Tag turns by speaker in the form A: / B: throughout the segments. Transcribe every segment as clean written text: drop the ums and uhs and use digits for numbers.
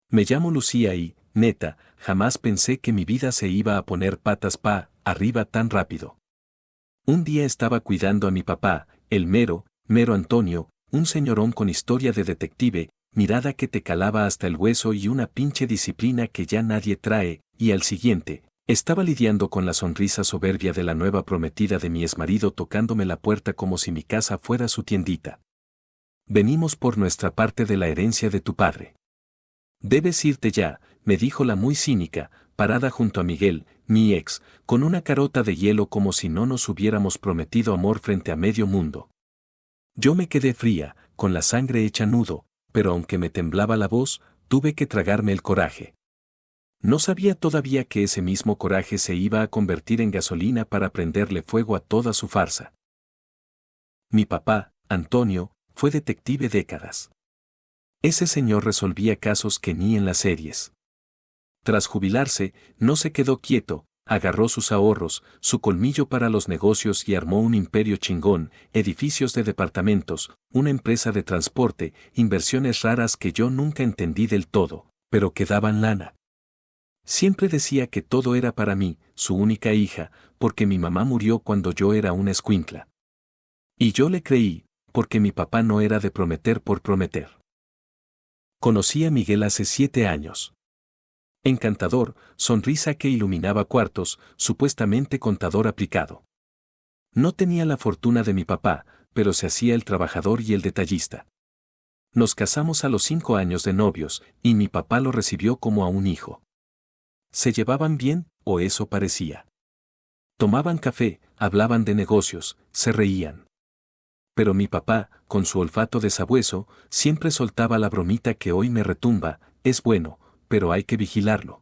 A: Me llamo Lucía y, neta, jamás pensé que mi vida se iba a poner patas arriba tan rápido. Un día estaba cuidando a mi papá, el mero Antonio, un señorón con historia de detective, mirada que te calaba hasta el hueso y una pinche disciplina que ya nadie trae, y al siguiente, estaba lidiando con la sonrisa soberbia de la nueva prometida de mi exmarido tocándome la puerta como si mi casa fuera su tiendita. Venimos por nuestra parte de la herencia de tu padre. Debes irte ya, me dijo la muy cínica, parada junto a Miguel, mi ex, con una carota de hielo como si no nos hubiéramos prometido amor frente a medio mundo. Yo me quedé fría, con la sangre hecha nudo, pero aunque me temblaba la voz, tuve que tragarme el coraje. No sabía todavía que ese mismo coraje se iba a convertir en gasolina para prenderle fuego a toda su farsa. Mi papá, Antonio, fue detective décadas. Ese señor resolvía casos que ni en las series. Tras jubilarse, no se quedó quieto, agarró sus ahorros, su colmillo para los negocios y armó un imperio chingón, edificios de departamentos, una empresa de transporte, inversiones raras que yo nunca entendí del todo, pero que daban lana. Siempre decía que todo era para mí, su única hija, porque mi mamá murió cuando yo era una escuincla. Y yo le creí, porque mi papá no era de prometer por prometer. Conocí a Miguel hace 7 años. Encantador, sonrisa que iluminaba cuartos, supuestamente contador aplicado. No tenía la fortuna de mi papá, pero se hacía el trabajador y el detallista. Nos casamos a los 5 años de novios, y mi papá lo recibió como a un hijo. Se llevaban bien, o eso parecía. Tomaban café, hablaban de negocios, se reían. Pero mi papá, con su olfato de sabueso, siempre soltaba la bromita que hoy me retumba, es bueno, pero hay que vigilarlo.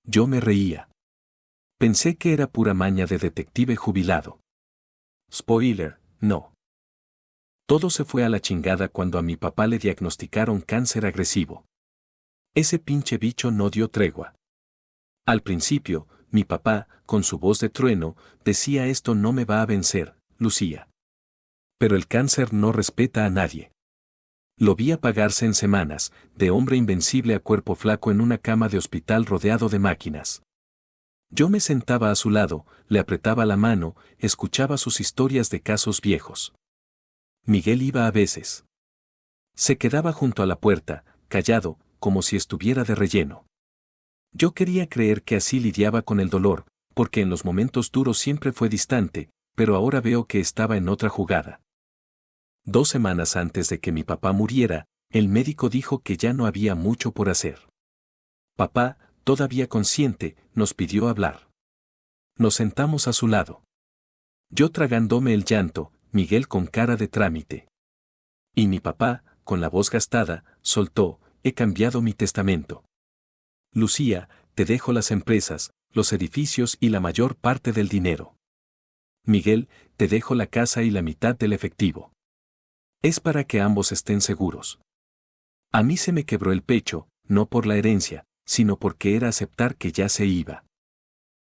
A: Yo me reía. Pensé que era pura maña de detective jubilado. Spoiler, no. Todo se fue a la chingada cuando a mi papá le diagnosticaron cáncer agresivo. Ese pinche bicho no dio tregua. Al principio, mi papá, con su voz de trueno, decía esto no me va a vencer, Lucía. Pero el cáncer no respeta a nadie. Lo vi apagarse en semanas, de hombre invencible a cuerpo flaco en una cama de hospital rodeado de máquinas. Yo me sentaba a su lado, le apretaba la mano, escuchaba sus historias de casos viejos. Miguel iba a veces. Se quedaba junto a la puerta, callado, como si estuviera de relleno. Yo quería creer que así lidiaba con el dolor, porque en los momentos duros siempre fue distante, pero ahora veo que estaba en otra jugada. 2 semanas antes de que mi papá muriera, el médico dijo que ya no había mucho por hacer. Papá, todavía consciente, nos pidió hablar. Nos sentamos a su lado. Yo tragándome el llanto, Miguel con cara de trámite. Y mi papá, con la voz gastada, soltó, he cambiado mi testamento. Lucía, te dejo las empresas, los edificios y la mayor parte del dinero. Miguel, te dejo la casa y la mitad del efectivo. Es para que ambos estén seguros. A mí se me quebró el pecho, no por la herencia, sino porque era aceptar que ya se iba.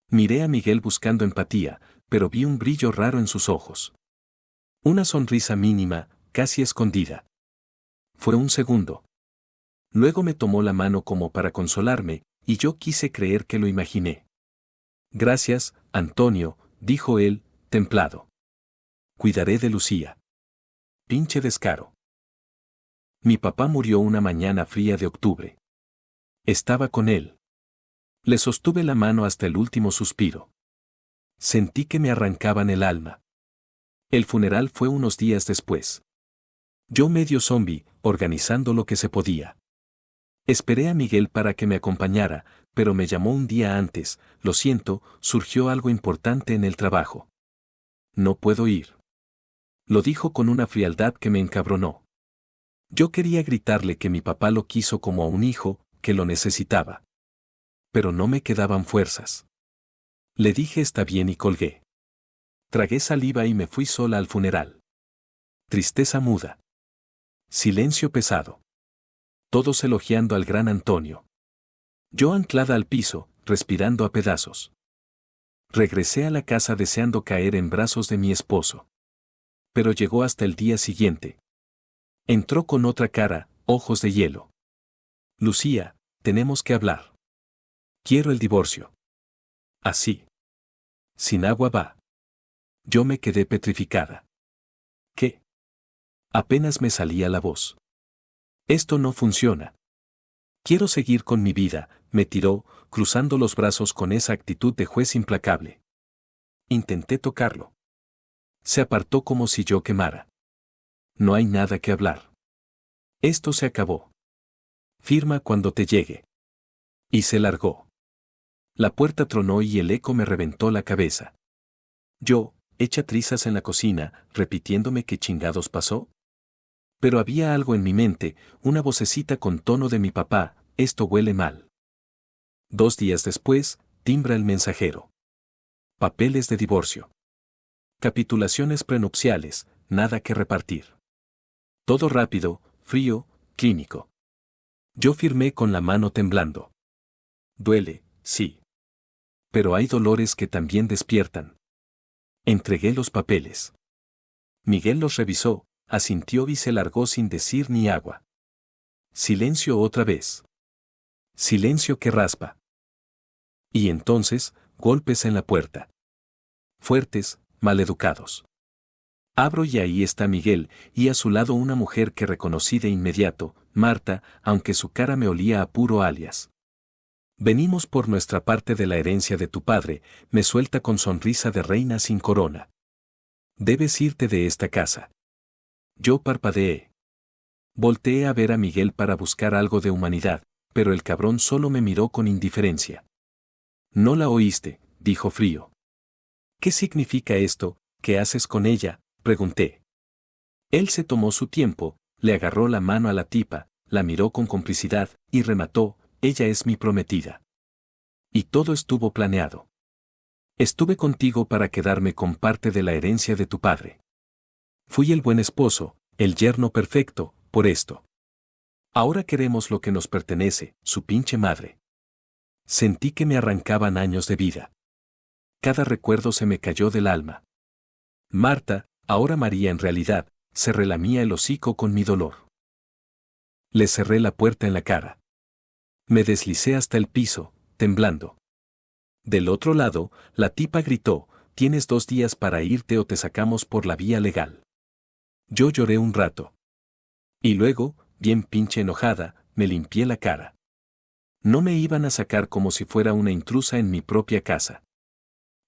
A: Miré a Miguel buscando empatía, pero vi un brillo raro en sus ojos. Una sonrisa mínima, casi escondida. Fue un segundo. Luego me tomó la mano como para consolarme, y yo quise creer que lo imaginé. Gracias, Antonio, dijo él, templado. Cuidaré de Lucía. Pinche descaro. Mi papá murió una mañana fría de octubre. Estaba con él. Le sostuve la mano hasta el último suspiro. Sentí que me arrancaban el alma. El funeral fue unos días después. Yo medio zombie, organizando lo que se podía. Esperé a Miguel para que me acompañara, pero me llamó un día antes, lo siento, surgió algo importante en el trabajo. No puedo ir. Lo dijo con una frialdad que me encabronó. Yo quería gritarle que mi papá lo quiso como a un hijo, que lo necesitaba. Pero no me quedaban fuerzas. Le dije está bien y colgué. Tragué saliva y me fui sola al funeral. Tristeza muda. Silencio pesado. Todos elogiando al gran Antonio. Yo anclada al piso, respirando a pedazos. Regresé a la casa deseando caer en brazos de mi esposo. Pero llegó hasta el día siguiente. Entró con otra cara, ojos de hielo. Lucía, tenemos que hablar. Quiero el divorcio. Así. Sin agua va. Yo me quedé petrificada. ¿Qué? Apenas me salía la voz. Esto no funciona. Quiero seguir con mi vida, me tiró, cruzando los brazos con esa actitud de juez implacable. Intenté tocarlo. Se apartó como si yo quemara. No hay nada que hablar. Esto se acabó. Firma cuando te llegue. Y se largó. La puerta tronó y el eco me reventó la cabeza. Yo, hecha trizas en la cocina, repitiéndome qué chingados pasó. Pero había algo en mi mente, una vocecita con tono de mi papá, esto huele mal. 2 días después, timbra el mensajero. Papeles de divorcio. Capitulaciones prenupciales, nada que repartir. Todo rápido, frío, clínico. Yo firmé con la mano temblando. Duele, sí. Pero hay dolores que también despiertan. Entregué los papeles. Miguel los revisó, asintió y se largó sin decir ni agua. Silencio otra vez. Silencio que raspa. Y entonces, golpes en la puerta. Fuertes, maleducados. Abro y ahí está Miguel, y a su lado una mujer que reconocí de inmediato, Marta, aunque su cara me olía a puro alias. Venimos por nuestra parte de la herencia de tu padre, me suelta con sonrisa de reina sin corona. Debes irte de esta casa. Yo parpadeé. Volteé a ver a Miguel para buscar algo de humanidad, pero el cabrón solo me miró con indiferencia. No la oíste, dijo frío. ¿Qué significa esto? ¿Qué haces con ella?, pregunté. Él se tomó su tiempo, le agarró la mano a la tipa, la miró con complicidad, y remató, ella es mi prometida. Y todo estuvo planeado. Estuve contigo para quedarme con parte de la herencia de tu padre. Fui el buen esposo, el yerno perfecto, por esto. Ahora queremos lo que nos pertenece, su pinche madre. Sentí que me arrancaban años de vida. Cada recuerdo se me cayó del alma. Marta, ahora María en realidad, se relamía el hocico con mi dolor. Le cerré la puerta en la cara. Me deslicé hasta el piso, temblando. Del otro lado, la tipa gritó, tienes 2 días para irte o te sacamos por la vía legal. Yo lloré un rato. Y luego, bien pinche enojada, me limpié la cara. No me iban a sacar como si fuera una intrusa en mi propia casa.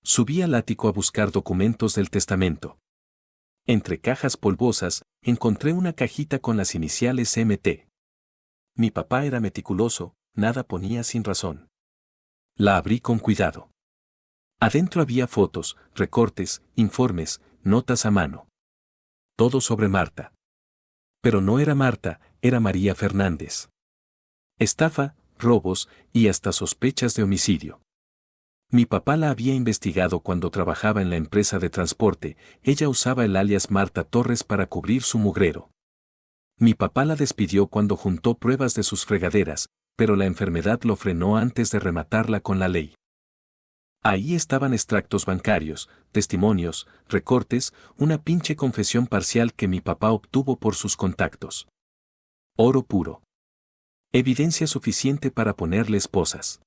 A: Subí al ático a buscar documentos del testamento. Entre cajas polvosas, encontré una cajita con las iniciales MT. Mi papá era meticuloso, nada ponía sin razón. La abrí con cuidado. Adentro había fotos, recortes, informes, notas a mano. Todo sobre Marta. Pero no era Marta, era María Fernández. Estafa, robos y hasta sospechas de homicidio. Mi papá la había investigado cuando trabajaba en la empresa de transporte, ella usaba el alias Marta Torres para cubrir su mugrero. Mi papá la despidió cuando juntó pruebas de sus fregaderas, pero la enfermedad lo frenó antes de rematarla con la ley. Ahí estaban extractos bancarios, testimonios, recortes, una pinche confesión parcial que mi papá obtuvo por sus contactos. Oro puro. Evidencia suficiente para ponerle esposas.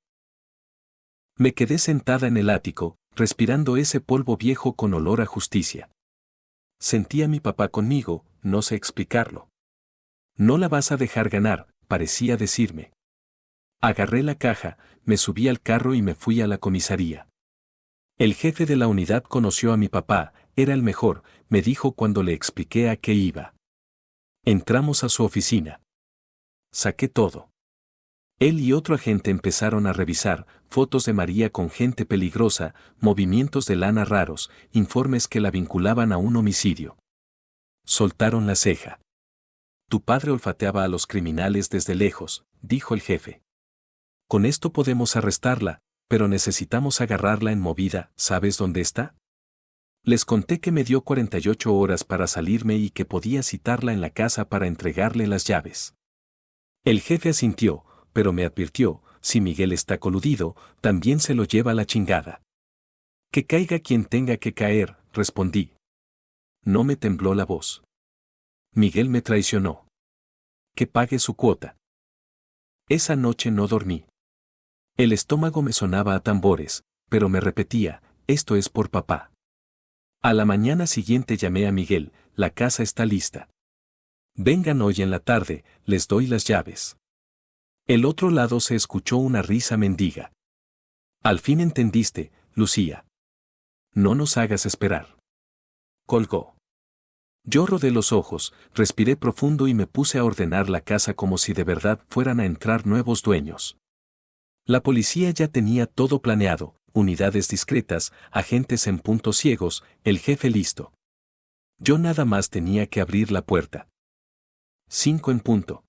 A: Me quedé sentada en el ático, respirando ese polvo viejo con olor a justicia. Sentía a mi papá conmigo, no sé explicarlo. No la vas a dejar ganar, parecía decirme. Agarré la caja, me subí al carro y me fui a la comisaría. El jefe de la unidad conoció a mi papá, era el mejor, me dijo cuando le expliqué a qué iba. Entramos a su oficina. Saqué todo. Él y otro agente empezaron a revisar, fotos de María con gente peligrosa, movimientos de lana raros, informes que la vinculaban a un homicidio. Soltaron la ceja. Tu padre olfateaba a los criminales desde lejos, dijo el jefe. Con esto podemos arrestarla, pero necesitamos agarrarla en movida, ¿sabes dónde está? Les conté que me dio 48 horas para salirme y que podía citarla en la casa para entregarle las llaves. El jefe asintió, pero me advirtió, si Miguel está coludido, también se lo lleva a la chingada. Que caiga quien tenga que caer, respondí. No me tembló la voz. Miguel me traicionó. Que pague su cuota. Esa noche no dormí. El estómago me sonaba a tambores, pero me repetía, esto es por papá. A la mañana siguiente llamé a Miguel, la casa está lista. Vengan hoy en la tarde, les doy las llaves. El otro lado se escuchó una risa mendiga. Al fin entendiste, Lucía. No nos hagas esperar. Colgó. Yo rodé los ojos, respiré profundo y me puse a ordenar la casa como si de verdad fueran a entrar nuevos dueños. La policía ya tenía todo planeado, unidades discretas, agentes en puntos ciegos, el jefe listo. Yo nada más tenía que abrir la puerta. 5 en punto.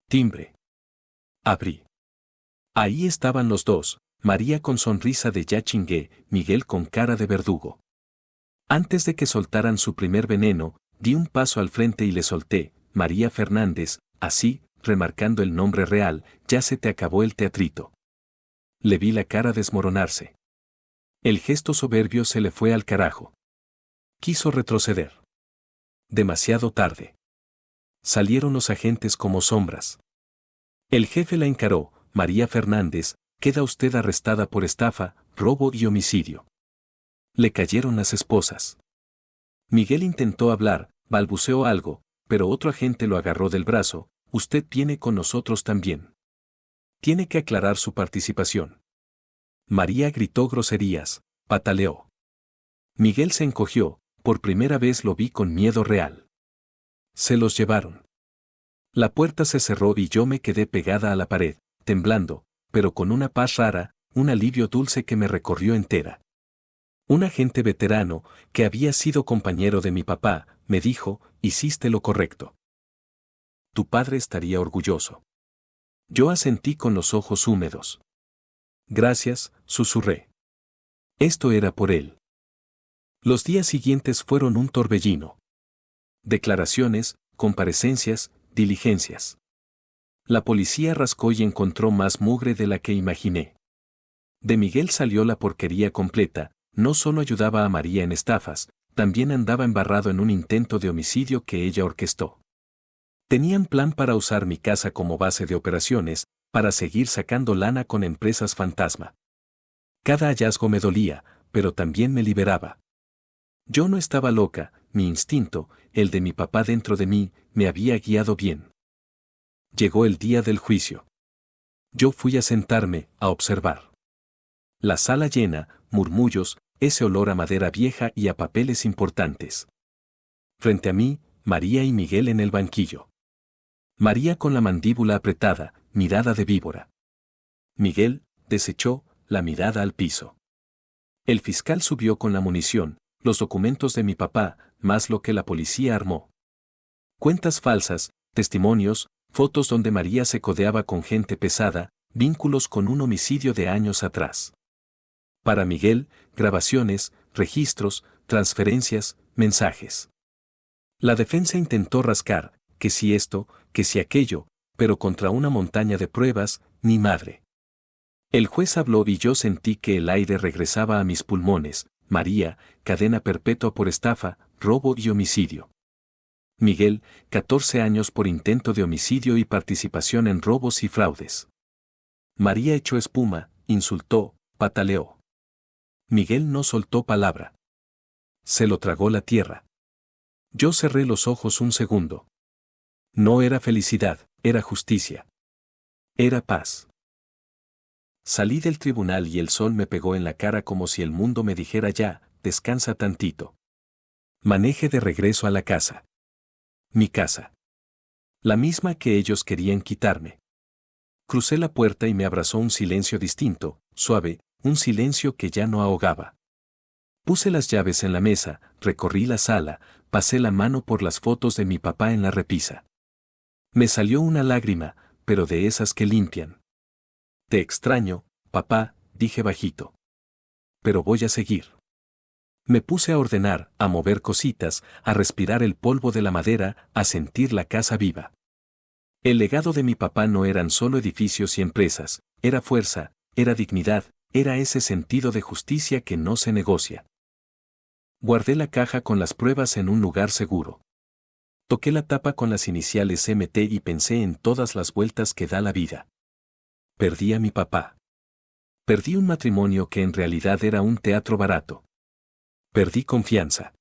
A: Timbre. Abrí. Ahí estaban los dos, María con sonrisa de ya chingué, Miguel con cara de verdugo. Antes de que soltaran su primer veneno, di un paso al frente y le solté, María Fernández, así, remarcando el nombre real, ya se te acabó el teatrito. Le vi la cara desmoronarse. El gesto soberbio se le fue al carajo. Quiso retroceder. Demasiado tarde. Salieron los agentes como sombras. El jefe la encaró, María Fernández, queda usted arrestada por estafa, robo y homicidio. Le cayeron las esposas. Miguel intentó hablar, balbuceó algo, pero otro agente lo agarró del brazo, usted viene con nosotros también. Tiene que aclarar su participación. María gritó groserías, pataleó. Miguel se encogió, por primera vez lo vi con miedo real. Se los llevaron. La puerta se cerró y yo me quedé pegada a la pared, temblando, pero con una paz rara, un alivio dulce que me recorrió entera. Un agente veterano, que había sido compañero de mi papá, me dijo, hiciste lo correcto. Tu padre estaría orgulloso. Yo asentí con los ojos húmedos. Gracias, susurré. Esto era por él. Los días siguientes fueron un torbellino. Declaraciones, comparecencias, diligencias. La policía rascó y encontró más mugre de la que imaginé. De Miguel salió la porquería completa, no solo ayudaba a María en estafas, también andaba embarrado en un intento de homicidio que ella orquestó. Tenían plan para usar mi casa como base de operaciones, para seguir sacando lana con empresas fantasma. Cada hallazgo me dolía, pero también me liberaba. Yo no estaba loca, mi instinto, el de mi papá dentro de mí, me había guiado bien. Llegó el día del juicio. Yo fui a sentarme, a observar. La sala llena, murmullos, ese olor a madera vieja y a papeles importantes. Frente a mí, María y Miguel en el banquillo. María con la mandíbula apretada, mirada de víbora. Miguel, desechó, la mirada al piso. El fiscal subió con la munición, los documentos de mi papá, más lo que la policía armó. Cuentas falsas, testimonios, fotos donde María se codeaba con gente pesada, vínculos con un homicidio de años atrás. Para Miguel, grabaciones, registros, transferencias, mensajes. La defensa intentó rascar, que si esto, que si aquello, pero contra una montaña de pruebas, ni madre. El juez habló y yo sentí que el aire regresaba a mis pulmones. María, cadena perpetua por estafa, robo y homicidio. Miguel, 14 años por intento de homicidio y participación en robos y fraudes. María echó espuma, insultó, pataleó. Miguel no soltó palabra. Se lo tragó la tierra. Yo cerré los ojos un segundo. No era felicidad, era justicia. Era paz. Salí del tribunal y el sol me pegó en la cara como si el mundo me dijera ya, descansa tantito. Manejé de regreso a la casa. Mi casa. La misma que ellos querían quitarme. Crucé la puerta y me abrazó un silencio distinto, suave, un silencio que ya no ahogaba. Puse las llaves en la mesa, recorrí la sala, pasé la mano por las fotos de mi papá en la repisa. Me salió una lágrima, pero de esas que limpian. Te extraño, papá, dije bajito. Pero voy a seguir. Me puse a ordenar, a mover cositas, a respirar el polvo de la madera, a sentir la casa viva. El legado de mi papá no eran solo edificios y empresas, era fuerza, era dignidad, era ese sentido de justicia que no se negocia. Guardé la caja con las pruebas en un lugar seguro. Toqué la tapa con las iniciales MT y pensé en todas las vueltas que da la vida. Perdí a mi papá. Perdí un matrimonio que en realidad era un teatro barato. Perdí confianza.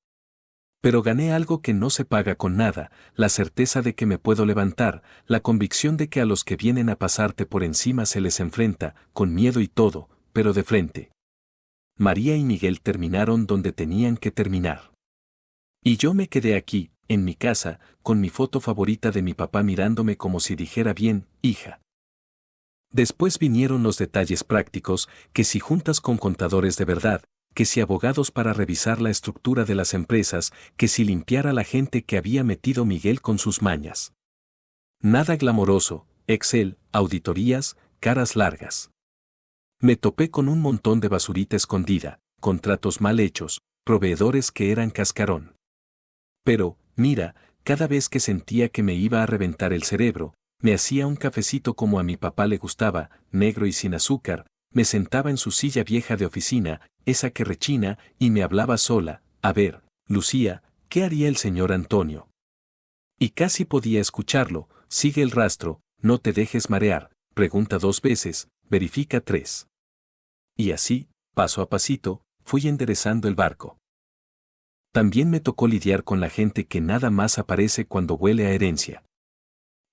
A: Pero gané algo que no se paga con nada, la certeza de que me puedo levantar, la convicción de que a los que vienen a pasarte por encima se les enfrenta, con miedo y todo, pero de frente. María y Miguel terminaron donde tenían que terminar. Y yo me quedé aquí, en mi casa, con mi foto favorita de mi papá mirándome como si dijera bien, hija. Después vinieron los detalles prácticos, que si juntas con contadores de verdad, que si abogados para revisar la estructura de las empresas, que si limpiar a la gente que había metido Miguel con sus mañas. Nada glamoroso, Excel, auditorías, caras largas. Me topé con un montón de basurita escondida, contratos mal hechos, proveedores que eran cascarón. Pero, mira, cada vez que sentía que me iba a reventar el cerebro, me hacía un cafecito como a mi papá le gustaba, negro y sin azúcar, me sentaba en su silla vieja de oficina, esa que rechina, y me hablaba sola, a ver, Lucía, ¿qué haría el señor Antonio? Y casi podía escucharlo, sigue el rastro, no te dejes marear, pregunta 2 veces, verifica 3. Y así, paso a pasito, fui enderezando el barco. También me tocó lidiar con la gente que nada más aparece cuando huele a herencia.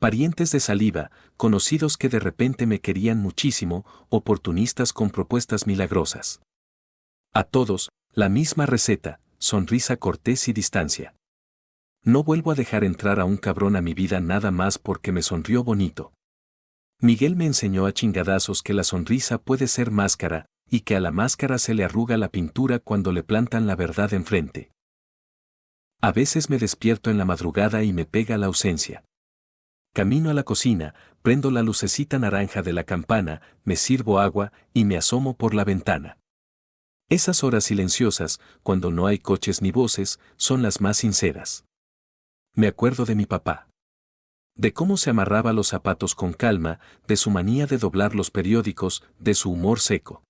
A: Parientes de saliva, conocidos que de repente me querían muchísimo, oportunistas con propuestas milagrosas. A todos, la misma receta, sonrisa cortés y distancia. No vuelvo a dejar entrar a un cabrón a mi vida nada más porque me sonrió bonito. Miguel me enseñó a chingadazos que la sonrisa puede ser máscara, y que a la máscara se le arruga la pintura cuando le plantan la verdad enfrente. A veces me despierto en la madrugada y me pega la ausencia. Camino a la cocina, prendo la lucecita naranja de la campana, me sirvo agua y me asomo por la ventana. Esas horas silenciosas, cuando no hay coches ni voces, son las más sinceras. Me acuerdo de mi papá. De cómo se amarraba los zapatos con calma, de su manía de doblar los periódicos, de su humor seco.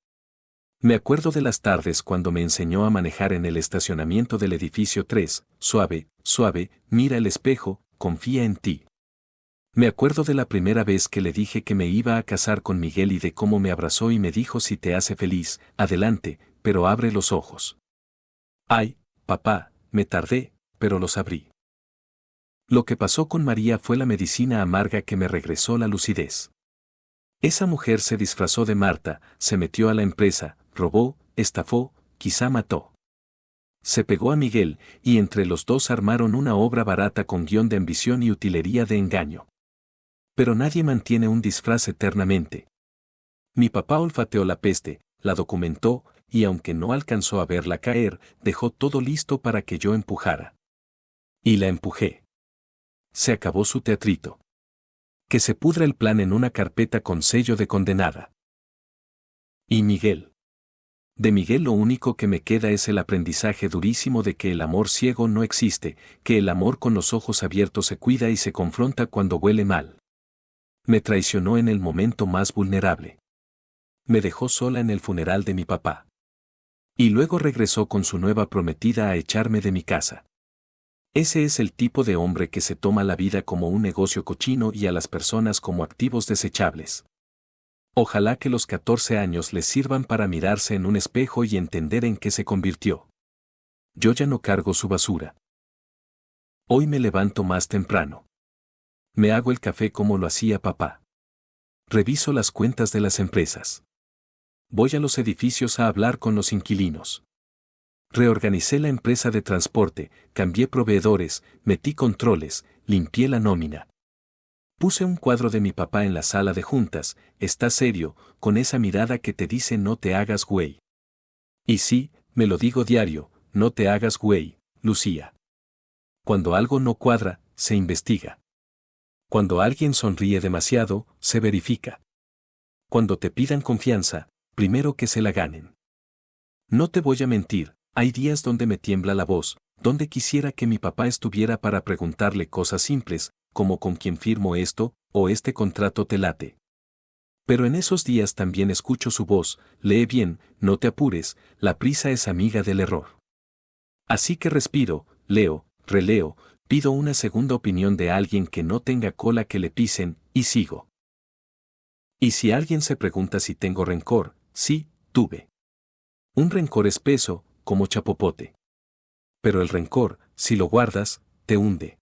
A: Me acuerdo de las tardes cuando me enseñó a manejar en el estacionamiento del edificio 3, suave, suave, mira el espejo, confía en ti. Me acuerdo de la primera vez que le dije que me iba a casar con Miguel y de cómo me abrazó y me dijo si te hace feliz, adelante, pero abre los ojos. Ay, papá, me tardé, pero los abrí. Lo que pasó con María fue la medicina amarga que me regresó la lucidez. Esa mujer se disfrazó de Marta, se metió a la empresa, robó, estafó, quizá mató. Se pegó a Miguel, y entre los dos armaron una obra barata con guión de ambición y utilería de engaño. Pero nadie mantiene un disfraz eternamente. Mi papá olfateó la peste, la documentó, y aunque no alcanzó a verla caer, dejó todo listo para que yo empujara. Y la empujé. Se acabó su teatrito. Que se pudra el plan en una carpeta con sello de condenada. ¿Y Miguel? De Miguel lo único que me queda es el aprendizaje durísimo de que el amor ciego no existe, que el amor con los ojos abiertos se cuida y se confronta cuando huele mal. Me traicionó en el momento más vulnerable. Me dejó sola en el funeral de mi papá. Y luego regresó con su nueva prometida a echarme de mi casa. Ese es el tipo de hombre que se toma la vida como un negocio cochino y a las personas como activos desechables. Ojalá que los 14 años les sirvan para mirarse en un espejo y entender en qué se convirtió. Yo ya no cargo su basura. Hoy me levanto más temprano. Me hago el café como lo hacía papá. Reviso las cuentas de las empresas. Voy a los edificios a hablar con los inquilinos. Reorganicé la empresa de transporte, cambié proveedores, metí controles, limpié la nómina. Puse un cuadro de mi papá en la sala de juntas, está serio, con esa mirada que te dice no te hagas güey. Y sí, me lo digo diario, no te hagas güey, Lucía. Cuando algo no cuadra, se investiga. Cuando alguien sonríe demasiado, se verifica. Cuando te pidan confianza, primero que se la ganen. No te voy a mentir, hay días donde me tiembla la voz, donde quisiera que mi papá estuviera para preguntarle cosas simples, como con quién firmo esto, o este contrato te late. Pero en esos días también escucho su voz, lee bien, no te apures, la prisa es amiga del error. Así que respiro, leo, releo, pido una segunda opinión de alguien que no tenga cola que le pisen, y sigo. Y si alguien se pregunta si tengo rencor, sí, tuve. Un rencor espeso, como chapopote. Pero el rencor, si lo guardas, te hunde.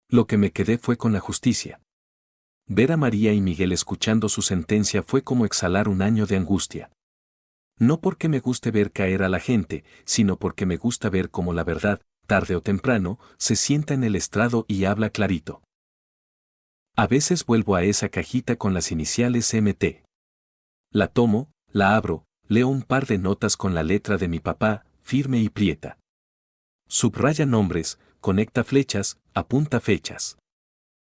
A: Lo que me quedé fue con la justicia. Ver a María y Miguel escuchando su sentencia fue como exhalar un año de angustia. No porque me guste ver caer a la gente, sino porque me gusta ver cómo la verdad, tarde o temprano, se sienta en el estrado y habla clarito. A veces vuelvo a esa cajita con las iniciales MT. La tomo, la abro, leo un par de notas con la letra de mi papá, firme y prieta. Subraya nombres, conecta flechas, apunta fechas.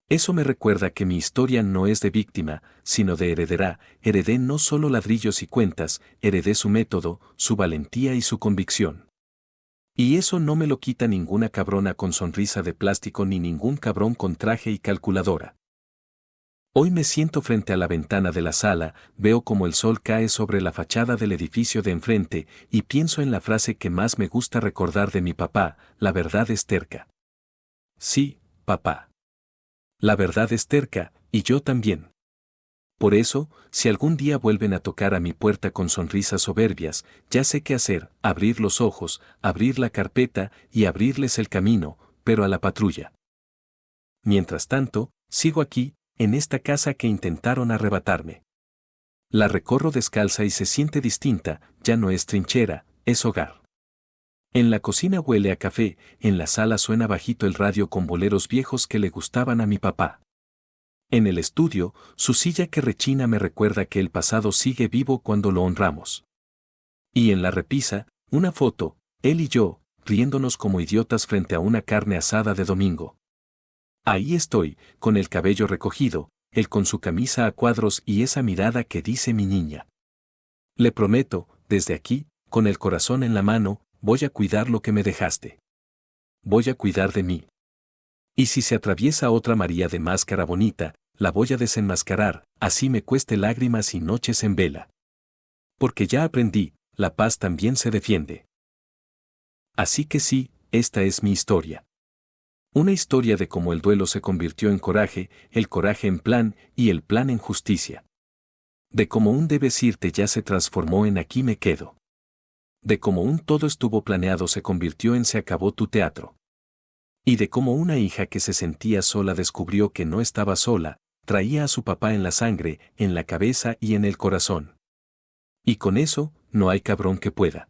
A: Eso me recuerda que mi historia no es de víctima, sino de heredera. Heredé no solo ladrillos y cuentas, heredé su método, su valentía y su convicción. Y eso no me lo quita ninguna cabrona con sonrisa de plástico ni ningún cabrón con traje y calculadora. Hoy me siento frente a la ventana de la sala, veo como el sol cae sobre la fachada del edificio de enfrente y pienso en la frase que más me gusta recordar de mi papá: la verdad es terca. Sí, papá. La verdad es terca, y yo también. Por eso, si algún día vuelven a tocar a mi puerta con sonrisas soberbias, ya sé qué hacer: abrir los ojos, abrir la carpeta y abrirles el camino, pero a la patrulla. Mientras tanto, sigo aquí, en esta casa que intentaron arrebatarme. La recorro descalza y se siente distinta, ya no es trinchera, es hogar. En la cocina huele a café, en la sala suena bajito el radio con boleros viejos que le gustaban a mi papá. En el estudio, su silla que rechina me recuerda que el pasado sigue vivo cuando lo honramos. Y en la repisa, una foto, él y yo, riéndonos como idiotas frente a una carne asada de domingo. Ahí estoy, con el cabello recogido, él con su camisa a cuadros y esa mirada que dice mi niña. Le prometo, desde aquí, con el corazón en la mano, voy a cuidar lo que me dejaste. Voy a cuidar de mí. Y si se atraviesa otra María de máscara bonita, la voy a desenmascarar, así me cueste lágrimas y noches en vela. Porque ya aprendí, la paz también se defiende. Así que sí, esta es mi historia. Una historia de cómo el duelo se convirtió en coraje, el coraje en plan y el plan en justicia. De cómo un debes irte ya se transformó en aquí me quedo. De cómo un todo estuvo planeado se convirtió en se acabó tu teatro. Y de cómo una hija que se sentía sola descubrió que no estaba sola, traía a su papá en la sangre, en la cabeza y en el corazón. Y con eso, no hay cabrón que pueda.